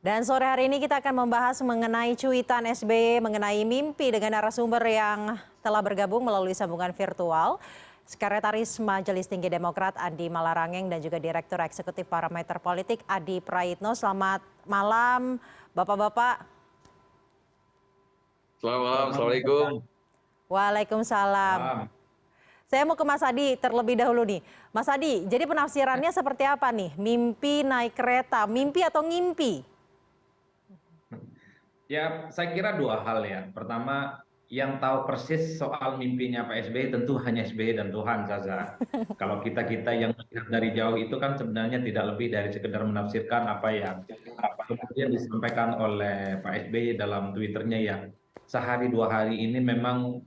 Dan sore hari ini kita akan membahas mengenai cuitan SBY mengenai mimpi dengan narasumber yang telah bergabung melalui sambungan virtual. Sekretaris Majelis Tinggi Demokrat Andi Malarangeng dan juga Direktur Eksekutif Parameter Politik Adi Praitno. Selamat malam Bapak-Bapak. Selamat malam, Assalamualaikum. Waalaikumsalam. Saya mau ke Mas Adi terlebih dahulu nih. Mas Adi, jadi penafsirannya seperti apa nih? Mimpi naik kereta, mimpi atau ngimpi? Ya, saya kira dua hal ya. Pertama, yang tahu persis soal mimpinya Pak SBY tentu hanya SBY dan Tuhan saja. Kalau kita-kita yang melihat dari jauh itu kan sebenarnya tidak lebih dari sekedar menafsirkan apa kemudian disampaikan oleh Pak SBY dalam Twitternya yang sehari dua hari ini memang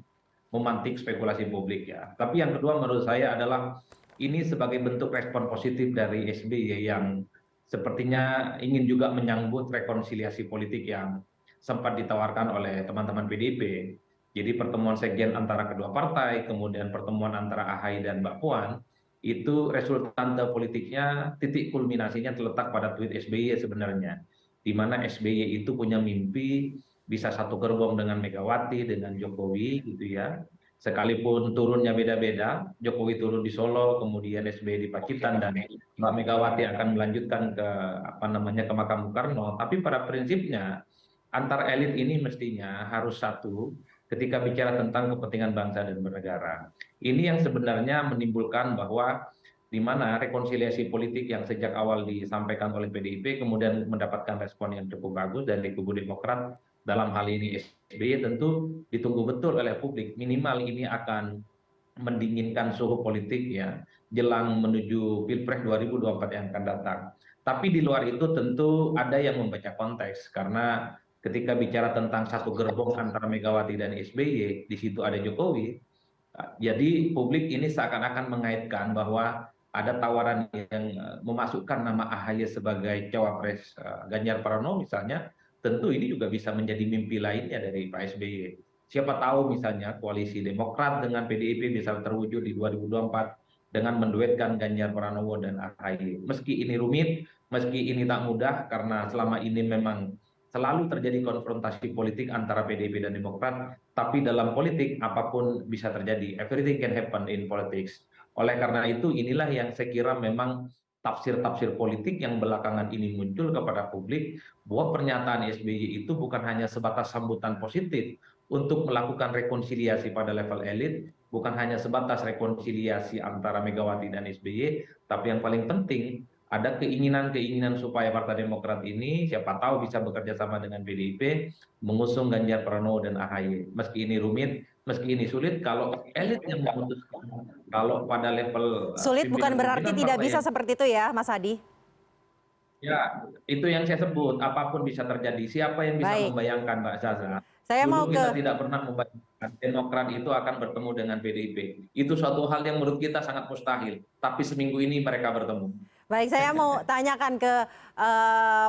memantik spekulasi publik ya. Tapi yang kedua menurut saya adalah ini sebagai bentuk respon positif dari SBY yang sepertinya ingin juga menyambut rekonsiliasi politik yang sempat ditawarkan oleh teman-teman PDIP. Jadi pertemuan sekjen antara kedua partai, kemudian pertemuan antara AHY dan Mbak Puan, itu resultante politiknya, titik kulminasinya terletak pada tweet SBY sebenarnya. Di mana SBY itu punya mimpi bisa satu gerbong dengan Megawati, dengan Jokowi gitu ya. Sekalipun turunnya beda-beda, Jokowi turun di Solo, kemudian SBY di Pacitan, dan Mbak Megawati akan melanjutkan ke ke makam Bung Karno. Tapi pada prinsipnya antar elit ini mestinya harus satu ketika bicara tentang kepentingan bangsa dan bernegara. Ini yang sebenarnya menimbulkan bahwa di mana rekonsiliasi politik yang sejak awal disampaikan oleh PDIP kemudian mendapatkan respon yang cukup bagus dari kubu Demokrat dalam hal ini SBY tentu ditunggu betul oleh publik. Minimal ini akan mendinginkan suhu politik ya jelang menuju Pilpres 2024 yang akan datang. Tapi di luar itu tentu ada yang membaca konteks karena ketika bicara tentang satu gerbong antara Megawati dan SBY, di situ ada Jokowi. Jadi publik ini seakan-akan mengaitkan bahwa ada tawaran yang memasukkan nama AHY sebagai cawapres Ganjar Pranowo misalnya, tentu ini juga bisa menjadi mimpi lainnya dari Pak SBY. Siapa tahu misalnya koalisi Demokrat dengan PDIP bisa terwujud di 2024 dengan menduetkan Ganjar Pranowo dan AHY. Meski ini rumit, meski ini tak mudah karena selama ini memang selalu terjadi konfrontasi politik antara PDIP dan Demokrat, tapi dalam politik apapun bisa terjadi. Everything can happen in politics. Oleh karena itu inilah yang saya kira memang tafsir-tafsir politik yang belakangan ini muncul kepada publik bahwa pernyataan SBY itu bukan hanya sebatas sambutan positif untuk melakukan rekonsiliasi pada level elit, bukan hanya sebatas rekonsiliasi antara Megawati dan SBY, tapi yang paling penting ada keinginan-keinginan supaya Partai Demokrat ini siapa tahu bisa bekerja sama dengan PDIP mengusung Ganjar Pranowo dan AHY. Meski ini rumit, meski ini sulit, kalau elit yang memutuskan, kalau pada level Sulit bukan berarti tidak bisa seperti itu ya, Mas Adi? Ya, itu yang saya sebut, apapun bisa terjadi. Siapa yang bisa membayangkan, Mbak Zaza? Saya mau Dulu kita tidak pernah membayangkan Demokrat itu akan bertemu dengan PDIP. Itu suatu hal yang menurut kita sangat mustahil. Tapi seminggu ini mereka bertemu. Baik, saya mau tanyakan ke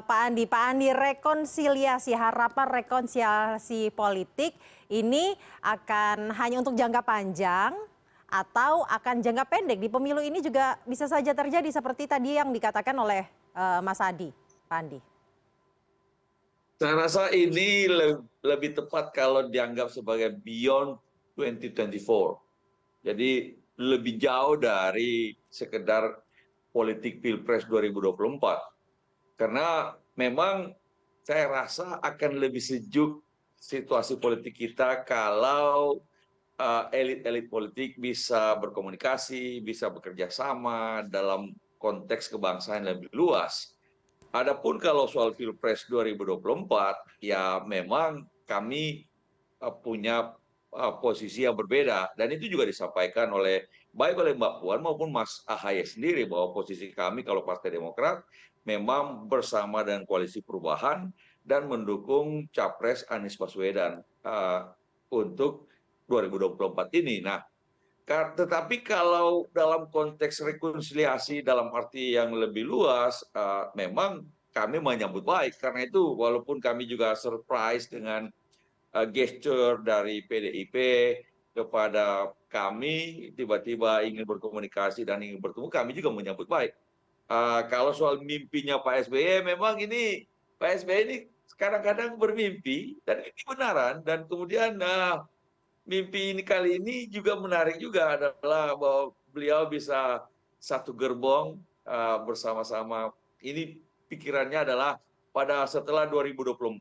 Pak Andi. Pak Andi, rekonsiliasi, harapan rekonsiliasi politik ini akan hanya untuk jangka panjang atau akan jangka pendek? Di pemilu ini juga bisa saja terjadi seperti tadi yang dikatakan oleh Mas Adi, Pak Andi. Saya rasa ini lebih tepat kalau dianggap sebagai beyond 2024. Jadi lebih jauh dari sekedar politik Pilpres 2024. Karena memang saya rasa akan lebih sejuk situasi politik kita kalau elit-elit politik bisa berkomunikasi, bisa bekerja sama dalam konteks kebangsaan yang lebih luas. Adapun kalau soal Pilpres 2024, ya memang kami punya posisi yang berbeda, dan itu juga disampaikan baik oleh Mbak Puan maupun Mas AHY sendiri bahwa posisi kami kalau Partai Demokrat memang bersama dengan Koalisi Perubahan dan mendukung Capres Anies Baswedan untuk 2024 ini. Nah, tetapi kalau dalam konteks rekonsiliasi dalam arti yang lebih luas, memang kami menyambut baik. Karena itu walaupun kami juga surprise dengan gesture dari PDIP kepada kami, tiba-tiba ingin berkomunikasi dan ingin bertemu, kami juga menyambut baik. Kalau soal mimpinya Pak SBY, memang ini Pak SBY ini kadang-kadang bermimpi dan ini benaran, dan kemudian mimpi ini kali ini juga menarik juga adalah bahwa beliau bisa satu gerbong bersama-sama. Ini pikirannya adalah setelah 2024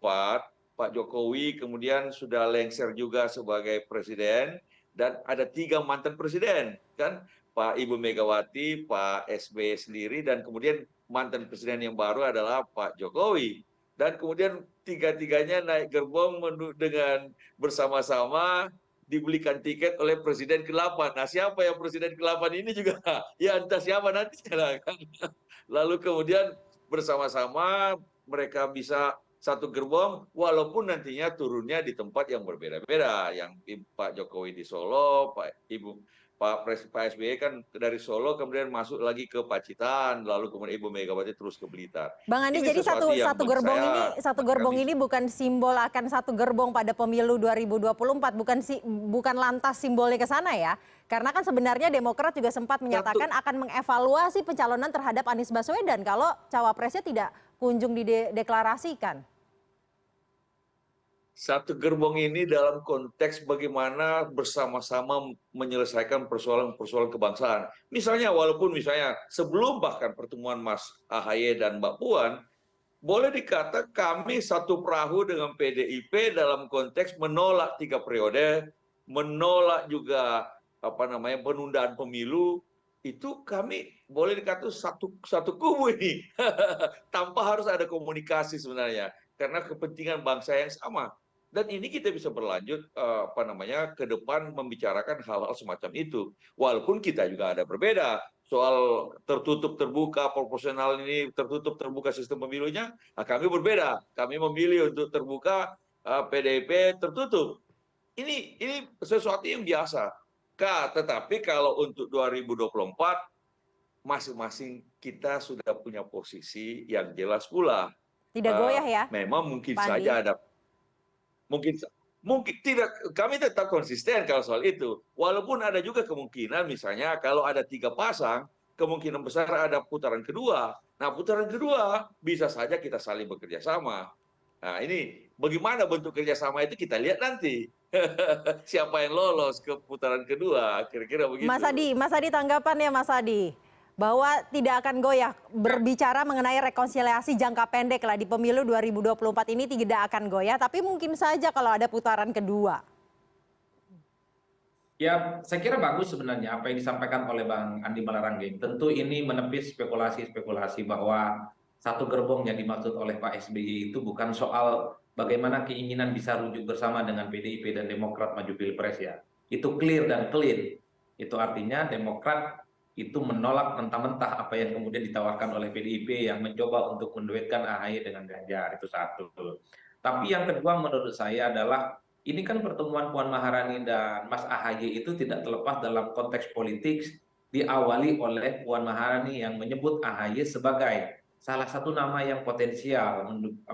Pak Jokowi kemudian sudah lengser juga sebagai presiden dan ada 3 mantan presiden kan, Pak Ibu Megawati, Pak SBY sendiri, dan kemudian mantan presiden yang baru adalah Pak Jokowi. Dan kemudian tiga-tiganya naik gerbong dengan bersama-sama dibelikan tiket oleh Presiden ke-8. Nah, siapa yang Presiden ke-8 ini juga ya entah siapa nantinya lah kan. Lalu kemudian bersama-sama mereka bisa satu gerbong walaupun nantinya turunnya di tempat yang berbeda-beda. Yang Pak Jokowi di Solo, Pak SBY kan dari Solo kemudian masuk lagi ke Pacitan, lalu kemudian Ibu Megawati terus ke Blitar. Bang Andi, Ini jadi sesuatu yang satu gerbong ini bukan simbol akan satu gerbong pada pemilu 2024, bukan lantas simbolnya ke sana ya. Karena kan sebenarnya Demokrat juga sempat menyatakan akan mengevaluasi pencalonan terhadap Anies Baswedan kalau cawapresnya tidak kunjung dideklarasikan. Satu gerbong ini dalam konteks bagaimana bersama-sama menyelesaikan persoalan-persoalan kebangsaan. Misalnya walaupun misalnya sebelum bahkan pertemuan Mas AHY dan Mbak Puan, boleh dikata kami satu perahu dengan PDIP dalam konteks menolak 3 periode, menolak juga penundaan pemilu. Itu kami boleh dikata satu kubu ini tanpa harus ada komunikasi sebenarnya karena kepentingan bangsa yang sama. Dan ini kita bisa berlanjut ke depan membicarakan hal-hal semacam itu. Walaupun kita juga ada berbeda soal tertutup terbuka proporsional ini, tertutup terbuka sistem pemilunya, kami berbeda. Kami memilih untuk terbuka, PDIP tertutup. Ini sesuatu yang biasa. Tetapi kalau untuk 2024 masing-masing kita sudah punya posisi yang jelas pula. Tidak goyah ya. Memang mungkin Pak Andi saja ada mungkin tidak, kami tetap konsisten kalau soal itu. Walaupun ada juga kemungkinan misalnya kalau ada 3 pasang, kemungkinan besar ada putaran kedua. Nah, putaran kedua bisa saja kita saling bekerja sama. Nah, ini bagaimana bentuk kerjasama itu kita lihat nanti. Siapa yang lolos ke putaran kedua, kira-kira begitu. Mas Adi tanggapan ya Mas Adi, bahwa tidak akan goyah berbicara mengenai rekonsiliasi jangka pendek lah di pemilu 2024 ini tidak akan goyah, tapi mungkin saja kalau ada putaran kedua. Ya, saya kira bagus sebenarnya apa yang disampaikan oleh Bang Andi Malarangeng. Tentu ini menepis spekulasi-spekulasi bahwa satu gerbong yang dimaksud oleh Pak SBY itu bukan soal bagaimana keinginan bisa rujuk bersama dengan PDIP dan Demokrat maju Pilpres ya. Itu clear dan clean. Itu artinya Demokrat itu menolak mentah-mentah apa yang kemudian ditawarkan oleh PDIP yang mencoba untuk menduetkan AHY dengan Ganjar, itu satu. Tapi yang kedua menurut saya adalah ini kan pertemuan Puan Maharani dan Mas AHY itu tidak terlepas dalam konteks politik diawali oleh Puan Maharani yang menyebut AHY sebagai salah satu nama yang potensial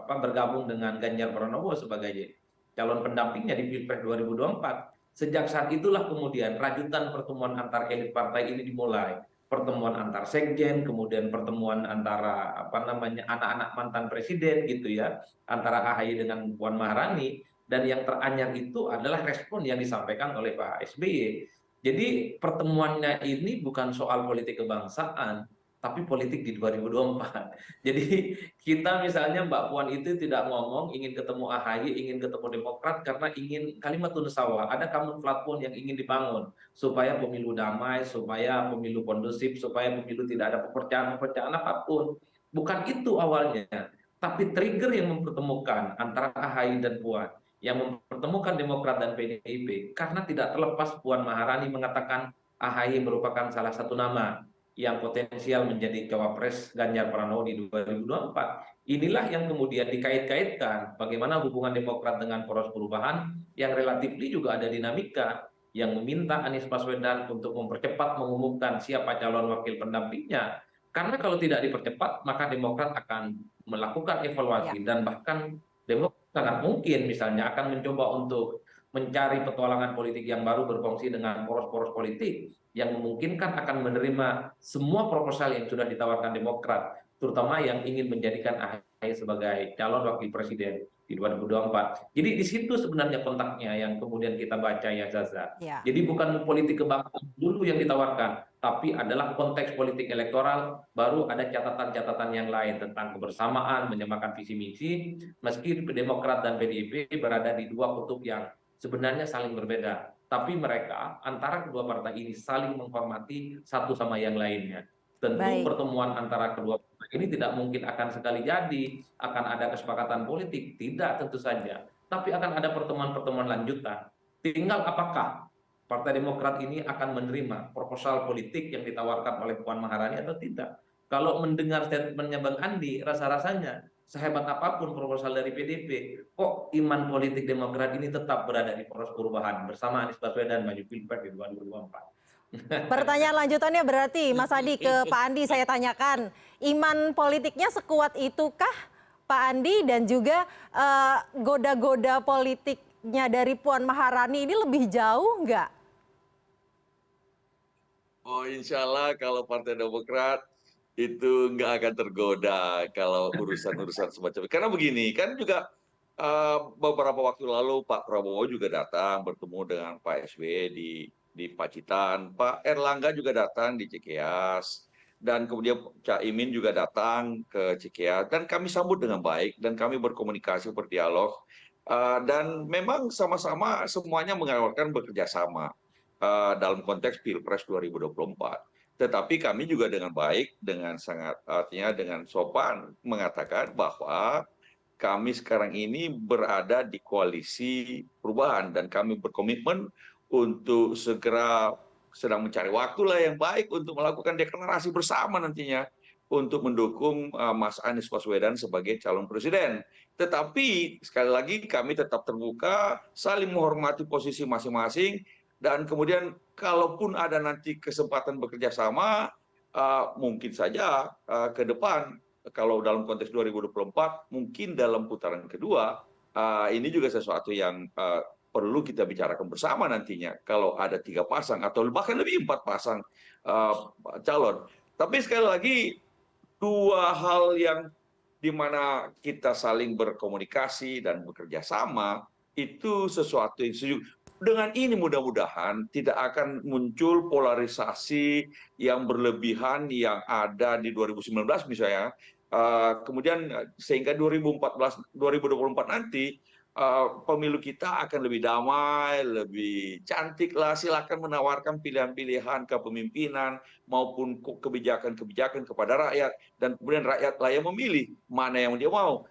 bergabung dengan Ganjar Pranowo sebagai calon pendampingnya di Pilpres 2024. Sejak saat itulah kemudian rajutan pertemuan antar elit partai ini dimulai. Pertemuan antar sekjen, kemudian pertemuan antara anak-anak mantan presiden gitu ya, antara AHY dengan Puan Maharani, dan yang teranyar itu adalah respon yang disampaikan oleh Pak SBY. Jadi pertemuannya ini bukan soal politik kebangsaan, tapi politik di 2024. Jadi kita misalnya Mbak Puan itu tidak ngomong ingin ketemu AHY, ingin ketemu Demokrat karena ingin kalimatun sawah, ada common platform yang ingin dibangun supaya pemilu damai, supaya pemilu kondusif, supaya pemilu tidak ada pepercayaan apapun. Bukan itu awalnya, tapi trigger yang mempertemukan antara AHY dan Puan, yang mempertemukan Demokrat dan PDIP karena tidak terlepas Puan Maharani mengatakan AHY merupakan salah satu nama yang potensial menjadi cawapres Ganjar Pranowo di 2024. Inilah yang kemudian dikait-kaitkan bagaimana hubungan Demokrat dengan Poros Perubahan yang relatif juga ada dinamika yang meminta Anies Baswedan untuk mempercepat mengumumkan siapa calon wakil pendampingnya. Karena kalau tidak dipercepat maka Demokrat akan melakukan evaluasi dan bahkan Demokrat sangat mungkin misalnya akan mencoba untuk mencari petualangan politik yang baru berfungsi dengan poros-poros politik yang memungkinkan akan menerima semua proposal yang sudah ditawarkan Demokrat, terutama yang ingin menjadikan AHY sebagai calon wakil presiden di 2024. Jadi di situ sebenarnya kontaknya yang kemudian kita baca ya Zaza. Ya, Jadi bukan politik kebangsaan dulu yang ditawarkan, tapi adalah konteks politik elektoral, baru ada catatan-catatan yang lain tentang kebersamaan, menyamakan visi misi, meski Demokrat dan PDIP berada di dua kutub yang sebenarnya saling berbeda. Tapi mereka antara kedua partai ini saling menghormati satu sama yang lainnya. Tentu baik. pertemuan antara kedua partai ini tidak mungkin akan sekali jadi, akan ada kesepakatan politik, tidak tentu saja. Tapi akan ada pertemuan-pertemuan lanjutan. Tinggal apakah Partai Demokrat ini akan menerima proposal politik yang ditawarkan oleh Puan Maharani atau tidak. Kalau mendengar statementnya Bang Andi, rasa-rasanya sehebat apapun proposal dari PDP, kok iman politik Demokrat ini tetap berada di poros perubahan bersama Anies Baswedan maju Pilpres di 2024. Pertanyaan lanjutannya berarti Mas Adi ke Pak Andi saya tanyakan, iman politiknya sekuat itukah Pak Andi, dan juga goda-goda politiknya dari Puan Maharani ini lebih jauh nggak? Oh, insya Allah kalau Partai Demokrat itu nggak akan tergoda kalau urusan-urusan semacam itu. Karena begini, kan juga beberapa waktu lalu Pak Prabowo juga datang bertemu dengan Pak SBY di Pacitan, Pak Erlangga juga datang di Cikeas, dan kemudian Cak Imin juga datang ke Cikeas, dan kami sambut dengan baik, dan kami berkomunikasi, berdialog, dan memang sama-sama semuanya mengawalkan bekerja sama dalam konteks Pilpres 2024. Tetapi kami juga dengan baik, dengan sangat artinya dengan sopan mengatakan bahwa kami sekarang ini berada di koalisi perubahan dan kami berkomitmen untuk segera sedang mencari waktu lah yang baik untuk melakukan deklarasi bersama nantinya untuk mendukung Mas Anies Baswedan sebagai calon presiden. Tetapi sekali lagi kami tetap terbuka, saling menghormati posisi masing-masing, dan kemudian kalaupun ada nanti kesempatan bekerja sama, mungkin saja ke depan kalau dalam konteks 2024 mungkin dalam putaran kedua, ini juga sesuatu yang perlu kita bicarakan bersama nantinya kalau ada 3 pasang atau bahkan lebih 4 pasang calon. Tapi sekali lagi dua hal yang di mana kita saling berkomunikasi dan bekerja sama itu sesuatu yang sejuk. Dengan ini mudah-mudahan tidak akan muncul polarisasi yang berlebihan yang ada di 2019 misalnya. Kemudian sehingga 2024 nanti pemilu kita akan lebih damai, lebih cantik lah. Silakan menawarkan pilihan-pilihan kepemimpinan maupun kebijakan-kebijakan kepada rakyat, dan kemudian rakyat lah yang memilih mana yang dia mau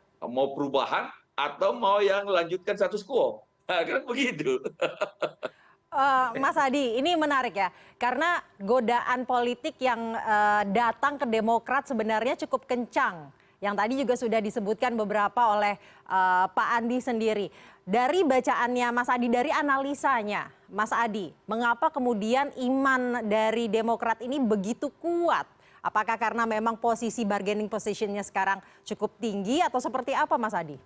perubahan atau mau yang lanjutkan status quo. Kan begitu. Mas Adi, ini menarik ya, karena godaan politik yang datang ke Demokrat sebenarnya cukup kencang. Yang tadi juga sudah disebutkan beberapa oleh Pak Andi sendiri. Dari bacaannya Mas Adi, dari analisanya Mas Adi, mengapa kemudian iman dari Demokrat ini begitu kuat? Apakah karena memang posisi bargaining positionnya sekarang cukup tinggi atau seperti apa Mas Adi?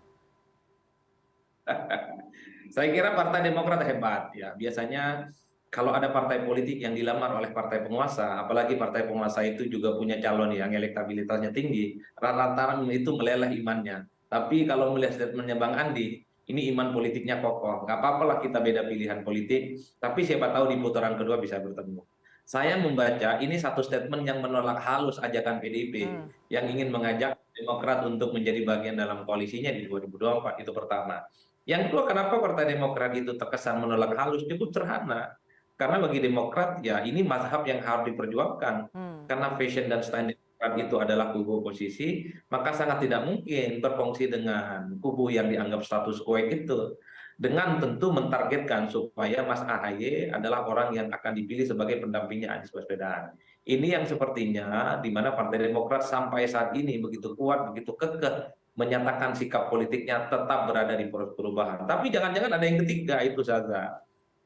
Saya kira Partai Demokrat hebat ya. Biasanya kalau ada partai politik yang dilamar oleh partai penguasa, apalagi partai penguasa itu juga punya calon yang elektabilitasnya tinggi, rata-rata itu meleleh imannya. Tapi kalau melihat statementnya Bang Andi, ini iman politiknya kokoh. Nggak apa-apa lah kita beda pilihan politik, tapi siapa tahu di putaran kedua bisa bertemu. Saya membaca ini satu statement yang menolak halus ajakan PDIP yang ingin mengajak Demokrat untuk menjadi bagian dalam koalisinya di 2024, itu pertama. Yang kedua, kenapa Partai Demokrat itu terkesan menolak halus? Cukup sederhana. Karena bagi Demokrat, ya ini mazhab yang harus diperjuangkan. Karena fashion dan style Demokrat itu adalah kubu oposisi, maka sangat tidak mungkin berfungsi dengan kubu yang dianggap status quo itu. Dengan tentu mentargetkan supaya Mas AHY adalah orang yang akan dipilih sebagai pendampingnya Anies Baswedan. Ini yang sepertinya di mana Partai Demokrat sampai saat ini begitu kuat, begitu kekeh menyatakan sikap politiknya tetap berada di poros perubahan. Tapi jangan-jangan ada yang ketiga itu saja.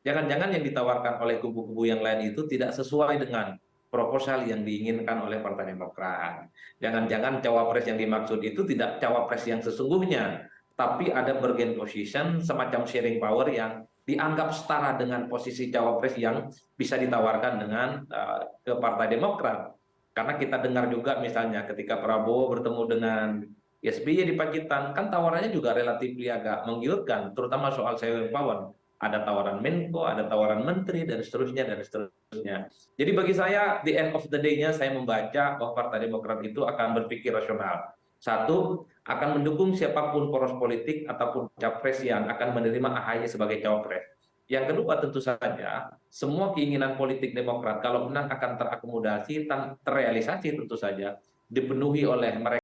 Jangan-jangan yang ditawarkan oleh kubu-kubu yang lain itu tidak sesuai dengan proposal yang diinginkan oleh Partai Demokrat. Jangan-jangan cawapres yang dimaksud itu tidak cawapres yang sesungguhnya, tapi ada bargain position, semacam sharing power yang dianggap setara dengan posisi cawapres yang bisa ditawarkan dengan ke Partai Demokrat. Karena kita dengar juga misalnya ketika Prabowo bertemu dengan SBY di Pacitan, kan tawarannya juga relatif agak menggiurkan, terutama soal sharing power. Ada tawaran Menko, ada tawaran Menteri, dan seterusnya, dan seterusnya. Jadi bagi saya, the end of the day-nya saya membaca bahwa Partai Demokrat itu akan berpikir rasional. Satu, akan mendukung siapapun poros politik ataupun capres yang akan menerima AHY sebagai cawapres. Yang kedua tentu saja, semua keinginan politik Demokrat kalau menang akan terakomodasi, terrealisasi tentu saja, dipenuhi oleh mereka